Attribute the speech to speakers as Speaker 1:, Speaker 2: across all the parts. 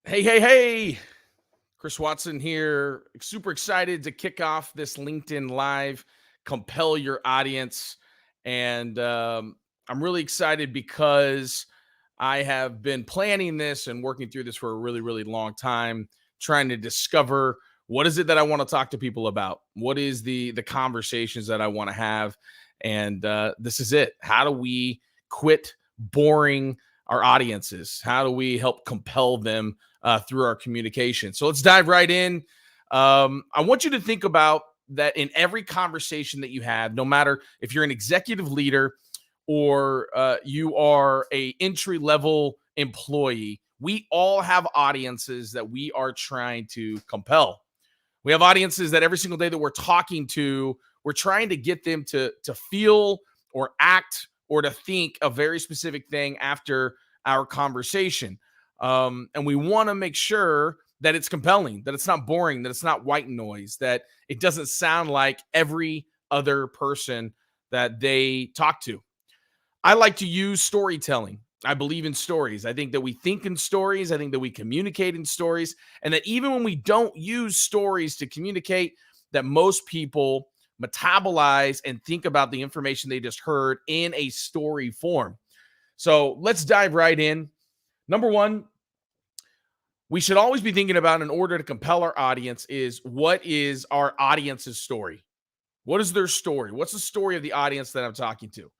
Speaker 1: Hey, hey, hey. Chris Watson here. Super excited to kick off this LinkedIn Live, compel your audience. And I'm really excited because I have been planning this and working through this for a really, really long time, trying to discover what is it that I want to talk to people about? What is the conversations that I want to have? And this is it. How do we quit boring our audiences? How do we help compel them through our communication? So let's dive right in. I want you to think about that in every conversation that you have, no matter if you're an executive leader or you are a entry level employee, we all have audiences that we are trying to compel. We have audiences that every single day that we're talking to, we're trying to get them to feel or act or to think a very specific thing after our conversation. And we want to make sure that it's compelling, that it's not boring, that it's not white noise, that it doesn't sound like every other person that they talk to. I like to use storytelling. I believe in stories. I think that we think in stories. I think that we communicate in stories. And that even when we don't use stories to communicate, that most people metabolize and think about the information they just heard in a story form. So let's dive right in. Number one, we should always be thinking about in order to compel our audience is what is our audience's story? What is their story? What's the story of the audience that I'm talking to?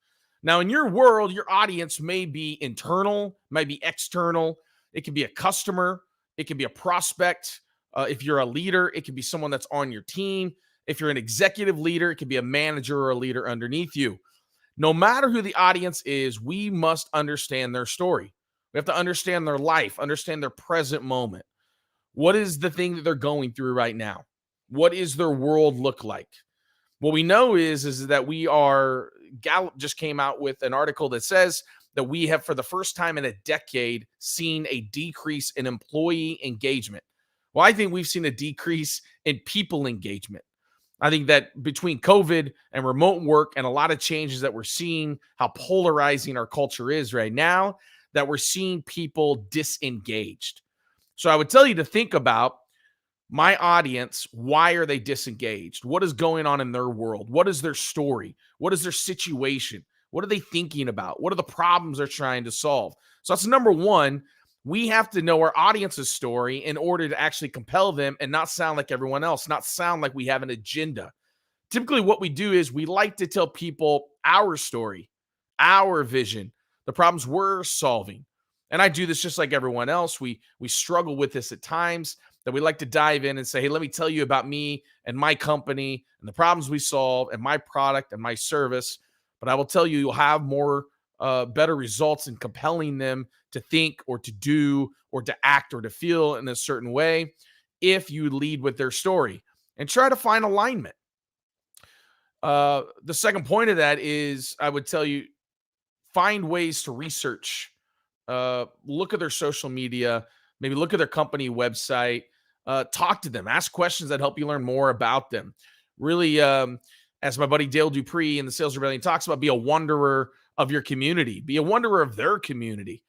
Speaker 1: Now, in your world, your audience may be internal, might be external. It can be a customer, it can be a prospect. If you're a leader, it can be someone that's on your team. If you're an executive leader, it can be a manager or a leader underneath you. No matter who the audience is, we must understand their story. We have to understand their life, understand their present moment. What is the thing that they're going through right now? What is their world look like? What we know is that we are Gallup just came out with an article that says that we have for the first time in a decade seen a decrease in employee engagement. Well, I think we've seen a decrease in people engagement. I think that between COVID and remote work and a lot of changes that we're seeing, how polarizing our culture is right now, that we're seeing people disengaged. So I would tell you to think about my audience, why are they disengaged? What is going on in their world? What is their story? What is their situation? What are they thinking about? What are the problems they're trying to solve? So that's number one. We have to know our audience's story in order to actually compel them and not sound like everyone else, not sound like we have an agenda. Typically, what we do is we like to tell people our story, our vision, the problems we're solving. And I do this just like everyone else. We struggle with this at times that we like to dive in and say, hey, let me tell you about me and my company and the problems we solve and my product and my service. But I will tell you, you'll have more better results in compelling them to think or to do or to act or to feel in a certain way if you lead with their story and try to find alignment. The second point of that is I would tell you find ways to research, look at their social media, maybe look at their company website, talk to them, ask questions that help you learn more about them. Really, as my buddy Dale Dupree in the Sales Rebellion talks about, be a wanderer of your community, be a wanderer of their community.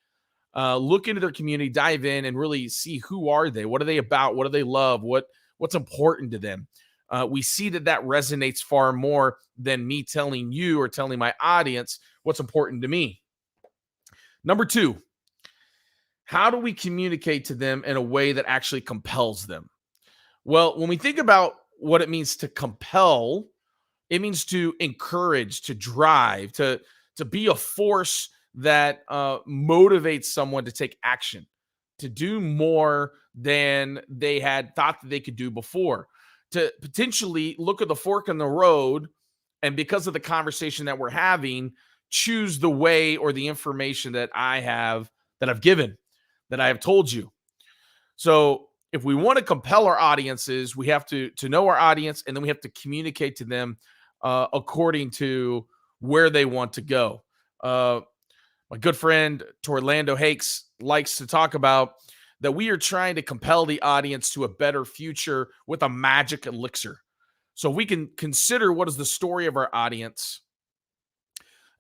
Speaker 1: Look into their community, dive in, and really see who are they, what are they about, what do they love, what's important to them. We see that resonates far more than me telling you or telling my audience what's important to me. Number two, how do we communicate to them in a way that actually compels them? Well, when we think about what it means to compel, it means to encourage, to drive, to be a force that motivates someone to take action, to do more than they had thought that they could do before, to potentially look at the fork in the road and because of the conversation that we're having, choose the way or the information that I've given, that I have told you. So if we want to compel our audiences, we have to know our audience, and then we have to communicate to them according to where they want to go. My good friend Torlando Hakes likes to talk about that we are trying to compel the audience to a better future with a magic elixir. So if we can consider what is the story of our audience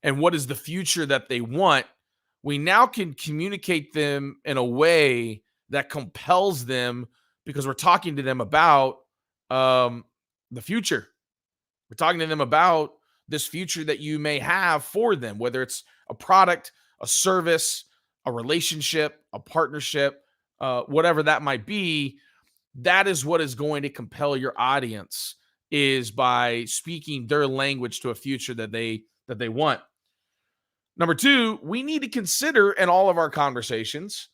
Speaker 1: and what is the future that they want, we now can communicate them in a way that compels them because we're talking to them about the future. We're talking to them about this future that you may have for them, whether it's a product, a service, a relationship, a partnership, whatever that might be. That is what is going to compel your audience, is by speaking their language to a future that they want. Number two, we need to consider in all of our conversations,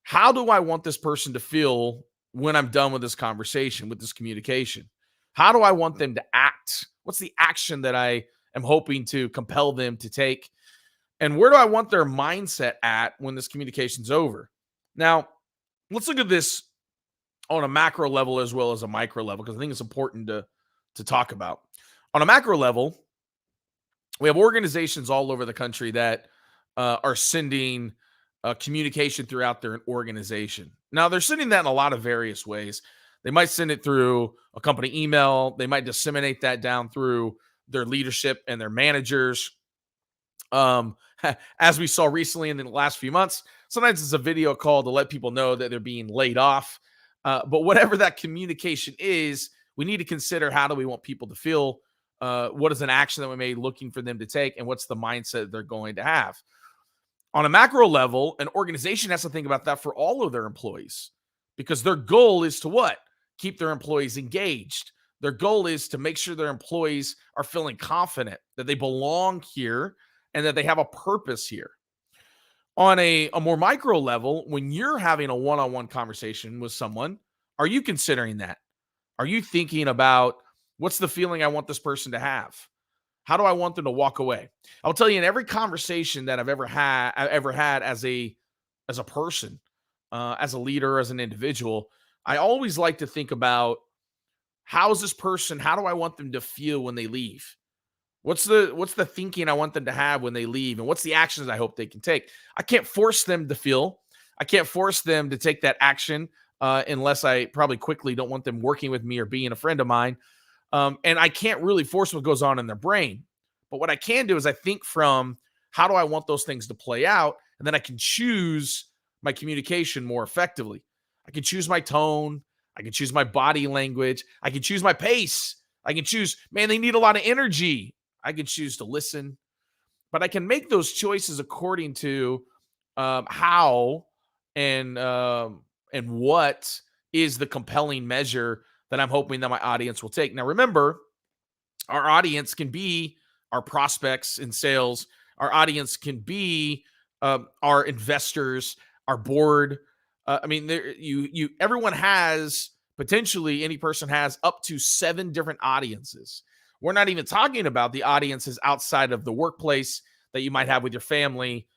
Speaker 1: how do I want this person to feel when I'm done with this conversation, with this communication? How do I want them to act? What's the action that I am hoping to compel them to take? And where do I want their mindset at when this communication's over? Now, let's look at this on a macro level as well as a micro level, because I think it's important to talk about. On a macro level, we have organizations all over the country that are sending communication throughout their organization. Now, they're sending that in a lot of various ways. They might send it through a company email. They might disseminate that down through their leadership and their managers. As we saw recently in the last few months, sometimes it's a video call to let people know that they're being laid off. But whatever that communication is, we need to consider, how do we want people to feel? What is an action that we may be looking for them to take? And what's the mindset they're going to have? On a macro level, an organization has to think about that for all of their employees, because their goal is to what? Keep their employees engaged. Their goal is to make sure their employees are feeling confident that they belong here and that they have a purpose here. On a more micro level, when you're having a one-on-one conversation with someone, are you considering that? Are you thinking about, what's the feeling I want this person to have? How do I want them to walk away? I'll tell you, in every conversation that I've ever had as a person, as a leader, as an individual, I always like to think about, how is this person? How do I want them to feel when they leave? What's the thinking I want them to have when they leave? And what's the actions I hope they can take? I can't force them to feel. I can't force them to take that action unless I probably quickly don't want them working with me or being a friend of mine. And I can't really force what goes on in their brain. But what I can do is I think from, how do I want those things to play out? And then I can choose my communication more effectively. I can choose my tone. I can choose my body language. I can choose my pace. I can choose, man, they need a lot of energy. I can choose to listen. But I can make those choices according to how and what is the compelling measure that I'm hoping that my audience will take. Now, remember, our audience can be our prospects in sales. Our audience can be our investors, our board. Everyone has, potentially any person has, up to 7 different audiences. We're not even talking about the audiences outside of the workplace that you might have with your family,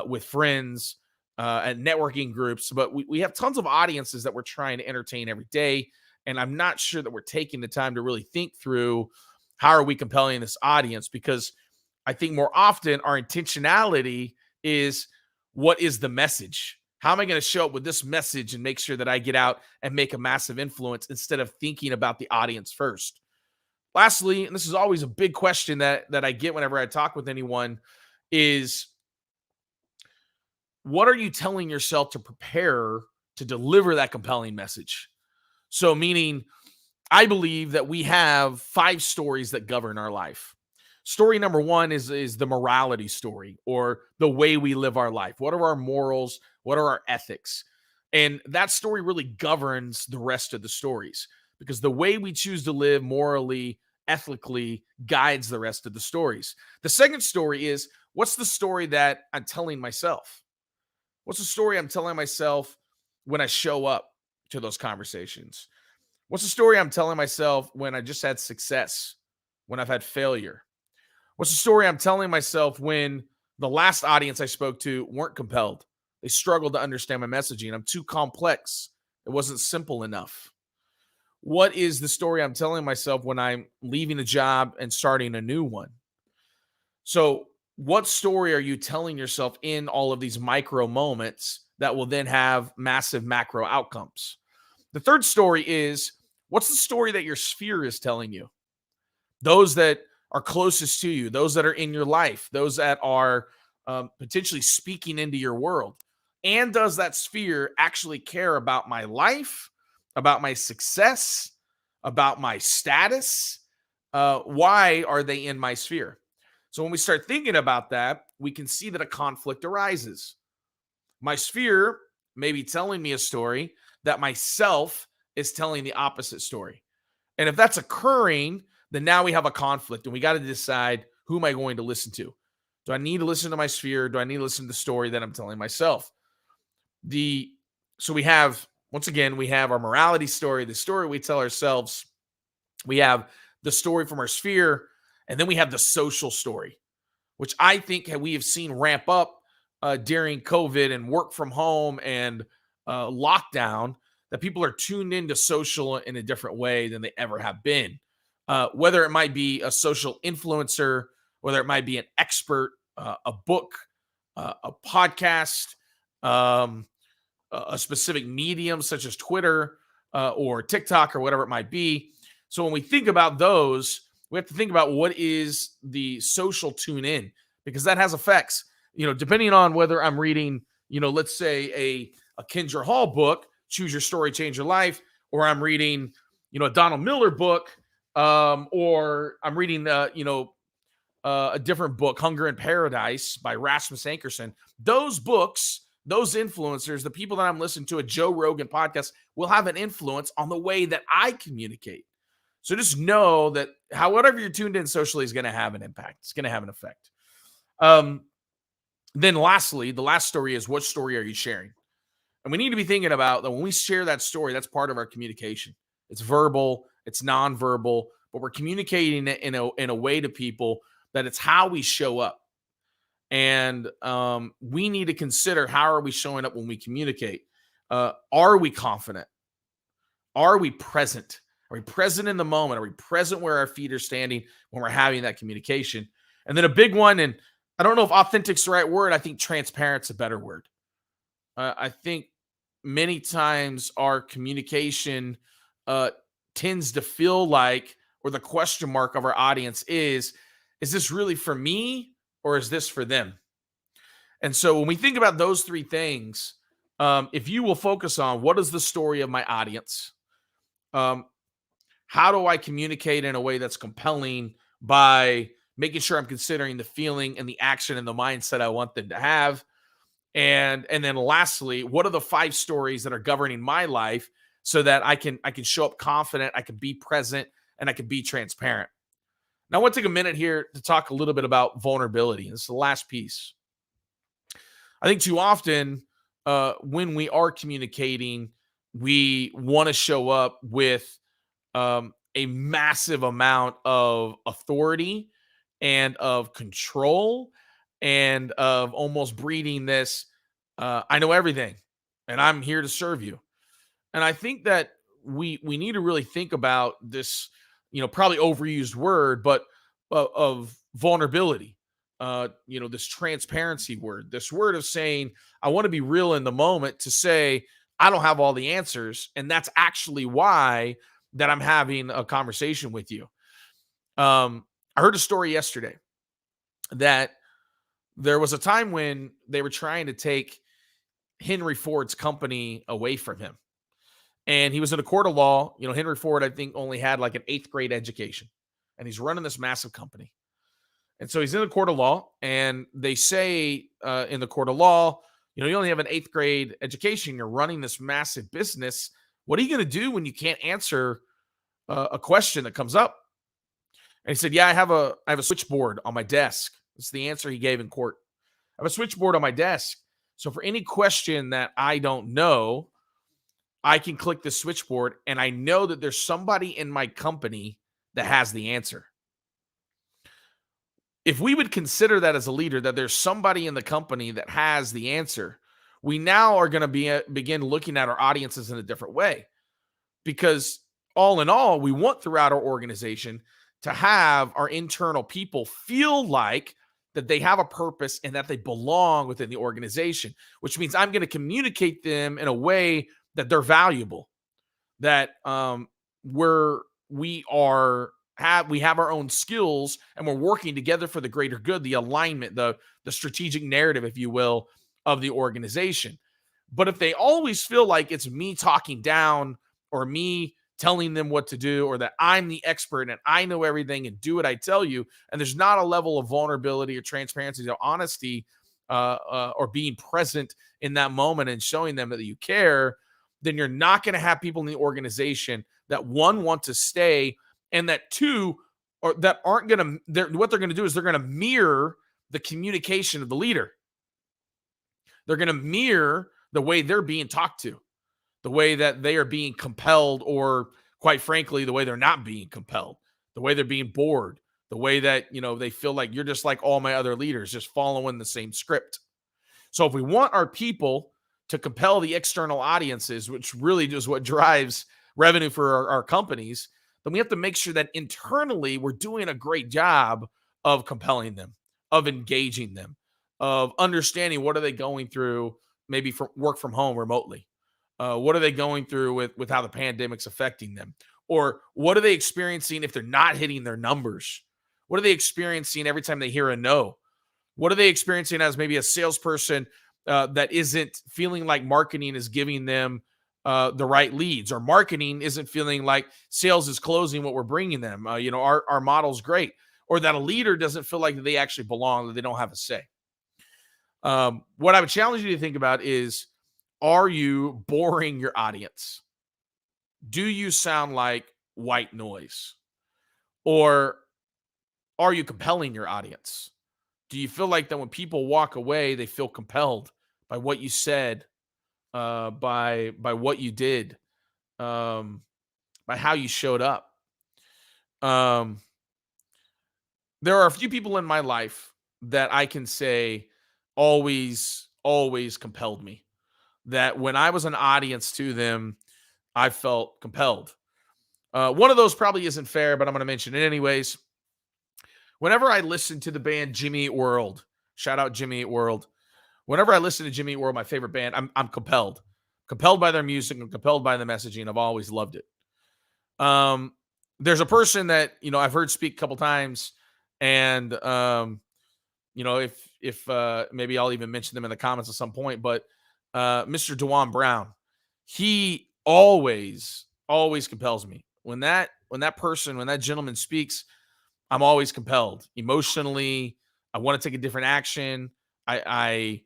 Speaker 1: with friends, and networking groups. But we have tons of audiences that we're trying to entertain every day. And I'm not sure that we're taking the time to really think through, how are we compelling this audience? Because I think more often our intentionality is, what is the message? How am I going to show up with this message and make sure that I get out and make a massive influence, instead of thinking about the audience first? Lastly, and this is always a big question that I get whenever I talk with anyone, is, what are you telling yourself to prepare to deliver that compelling message? So, meaning, I believe that we have 5 stories that govern our life. Story number 1 is the morality story, or the way we live our life. What are our morals? What are our ethics? And that story really governs the rest of the stories, because the way we choose to live morally, ethically, guides the rest of the stories. The second story is, what's the story that I'm telling myself? What's the story I'm telling myself when I show up to those conversations? What's the story I'm telling myself when I just had success, when I've had failure? What's the story I'm telling myself when the last audience I spoke to weren't compelled? They struggled to understand my messaging. I'm too complex. It wasn't simple enough. What is the story I'm telling myself when I'm leaving a job and starting a new one? So, what story are you telling yourself in all of these micro moments that will then have massive macro outcomes? The third story is, what's the story that your sphere is telling you? Those that are closest to you, those that are in your life, those that are potentially speaking into your world. And does that sphere actually care about my life, about my success, about my status? Why are they in my sphere? So when we start thinking about that, we can see that a conflict arises. My sphere may be telling me a story that myself is telling the opposite story. And if that's occurring, then now we have a conflict and we got to decide, who am I going to listen to? Do I need to listen to my sphere? Do I need to listen to the story that I'm telling myself? So we have, once again, we have our morality story, the story we tell ourselves. We have the story from our sphere, and then we have the social story, which I think we have seen ramp up during COVID and work from home and lockdown, that people are tuned into social in a different way than they ever have been. Whether it might be a social influencer, whether it might be an expert, a book, a podcast, a specific medium such as Twitter or TikTok or whatever it might be. So when we think about those, we have to think about what is the social tune in, because that has effects. Depending on whether I'm reading, let's say a Kendra Hall book, Choose Your Story, Change Your Life, or I'm reading, a Donald Miller book, or I'm reading, a different book, Hunger in Paradise by Rasmus Ankerson. Those books, those influencers, the people that I'm listening to, a Joe Rogan podcast, will have an influence on the way that I communicate. So just know that whatever you're tuned in socially is going to have an impact. It's going to have an effect. Then lastly, the last story is, what story are you sharing? And we need to be thinking about that when we share that story, that's part of our communication. It's verbal, it's nonverbal, but we're communicating it in a way to people that it's how we show up. And we need to consider, how are we showing up when we communicate? Are we confident? Are we present? Are we present in the moment? Are we present where our feet are standing when we're having that communication? And then a big one, and I don't know if authentic's the right word. I think transparent's a better word. I think many times our communication tends to feel like, or the question mark of our audience is this really for me or is this for them? And so when we think about those three things, if you will focus on, what is the story of my audience? How do I communicate in a way that's compelling by making sure I'm considering the feeling and the action and the mindset I want them to have? And then lastly, what are the 5 stories that are governing my life so that I can show up confident, I can be present, and I can be transparent? Now, I want to take a minute here to talk a little bit about vulnerability. This is the last piece. I think too often when we are communicating, we want to show up with a massive amount of authority and of control and of almost breeding this, I know everything and I'm here to serve you. And I think that we need to really think about this, probably overused word, but of vulnerability. This transparency word, this word of saying, I want to be real in the moment, to say, I don't have all the answers. And that's actually why that I'm having a conversation with you. I heard a story yesterday that there was a time when they were trying to take Henry Ford's company away from him. And he was in a court of law. Henry Ford, I think, only had like an 8th grade education. And he's running this massive company. And so he's in the court of law. And they say in the court of law, you only have an 8th grade education. You're running this massive business. What are you going to do when you can't answer a question that comes up? And he said, yeah, I have a switchboard on my desk. That's the answer he gave in court. I have a switchboard on my desk. So for any question that I don't know, I can click the switchboard and I know that there's somebody in my company that has the answer. If we would consider that as a leader, that there's somebody in the company that has the answer, we now are going to begin looking at our audiences in a different way. Because all in all, we want throughout our organization to have our internal people feel like that they have a purpose and that they belong within the organization, which means I'm going to communicate them in a way that they're valuable, that we have our own skills and we're working together for the greater good, the alignment, the strategic narrative, if you will, of the organization. But if they always feel like it's me talking down or me telling them what to do, or that I'm the expert and I know everything and do what I tell you, and there's not a level of vulnerability or transparency or honesty, or being present in that moment and showing them that you care, then you're not going to have people in the organization that, one, want to stay, and that, two, or that aren't going to, what they're going to do is they're going to mirror the communication of the leader. They're going to mirror the way they're being talked to, the way that they are being compelled, or quite frankly, the way they're not being compelled, the way they're being bored, the way that, they feel like you're just like all my other leaders, just following the same script. So if we want our people to compel the external audiences, which really is what drives revenue for our companies, then we have to make sure that internally we're doing a great job of compelling them, of engaging them, of understanding what are they going through, maybe for work from home remotely. What are they going through with how the pandemic's affecting them? Or what are they experiencing if they're not hitting their numbers? What are they experiencing every time they hear a no? What are they experiencing as maybe a salesperson that isn't feeling like marketing is giving them the right leads, or marketing isn't feeling like sales is closing what we're bringing them? Our model's great, or that a leader doesn't feel like they actually belong, that they don't have a say. What I would challenge you to think about is, are you boring your audience? Do you sound like white noise? Or are you compelling your audience? Do you feel like that when people walk away, they feel compelled by what you said, by what you did, by how you showed up? Um, there are a few people in my life that I can say always compelled me. That when I was an audience to them, I felt compelled. One of those probably isn't fair, but I'm going to mention it anyways. Whenever I listen to the band Jimmy Eat World, shout out Jimmy Eat World. Whenever I listen to Jimmy Eat World, my favorite band, I'm compelled by their music and compelled by the messaging. I've always loved it. There's a person that I've heard speak a couple times, and if maybe I'll even mention them in the comments at some point, but Mr. DeJuan Brown, he always compels me. When that gentleman speaks, I'm always compelled emotionally. I want to take a different action. I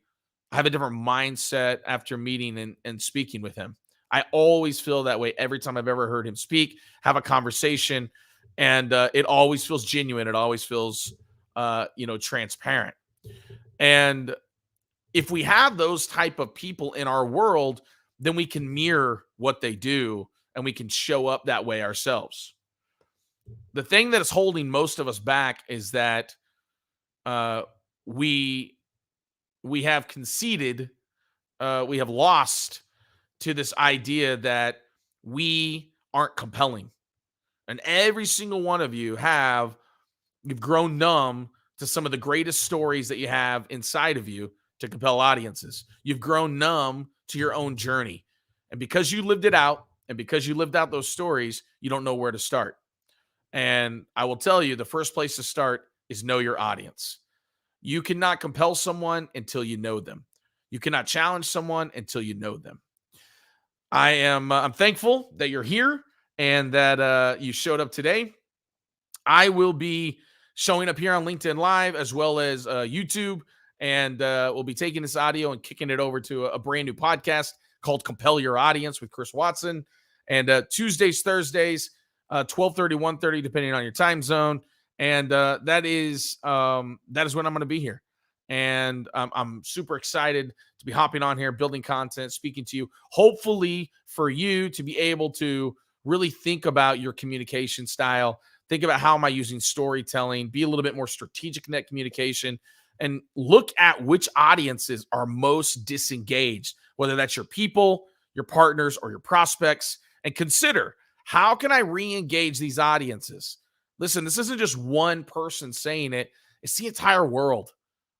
Speaker 1: have a different mindset after meeting and speaking with him. I always feel that way every time I've ever heard him speak, have a conversation, and it always feels genuine. It always feels, transparent. And if we have those type of people in our world, then we can mirror what they do, and we can show up that way ourselves. The thing that is holding most of us back is that we have conceded, we have lost to this idea that we aren't compelling. And every single one of you you've grown numb to some of the greatest stories that you have inside of you to compel audiences. You've grown numb to your own journey. And because you lived it out, and because you lived out those stories, you don't know where to start. And I will tell you, the first place to start is know your audience. You cannot compel someone until you know them. You cannot challenge someone until you know them. I'm thankful that you're here and that you showed up today. I will be showing up here on LinkedIn Live as well as YouTube, and we'll be taking this audio and kicking it over to a brand new podcast called Compel Your Audience with Chris Watson. And Tuesdays, Thursdays, 12:30, 1:30, depending on your time zone. And that is when I'm going to be here. And I'm super excited to be hopping on here, building content, speaking to you, hopefully for you to be able to really think about your communication style. Think about, how am I using storytelling, be a little bit more strategic in that communication, and look at which audiences are most disengaged, whether that's your people, your partners, or your prospects, and consider, how can I re-engage these audiences? Listen, this isn't just one person saying it. It's the entire world.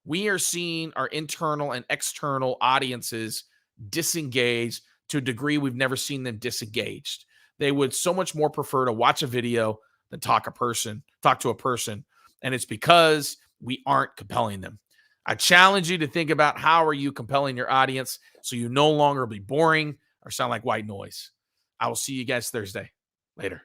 Speaker 1: We are seeing our internal and external audiences disengaged to a degree we've never seen them disengaged. They would so much more prefer to watch a video than talk to a person. And it's because we aren't compelling them. I challenge you to think about how are you compelling your audience so you no longer be boring or sound like white noise. I will see you guys Thursday. Later.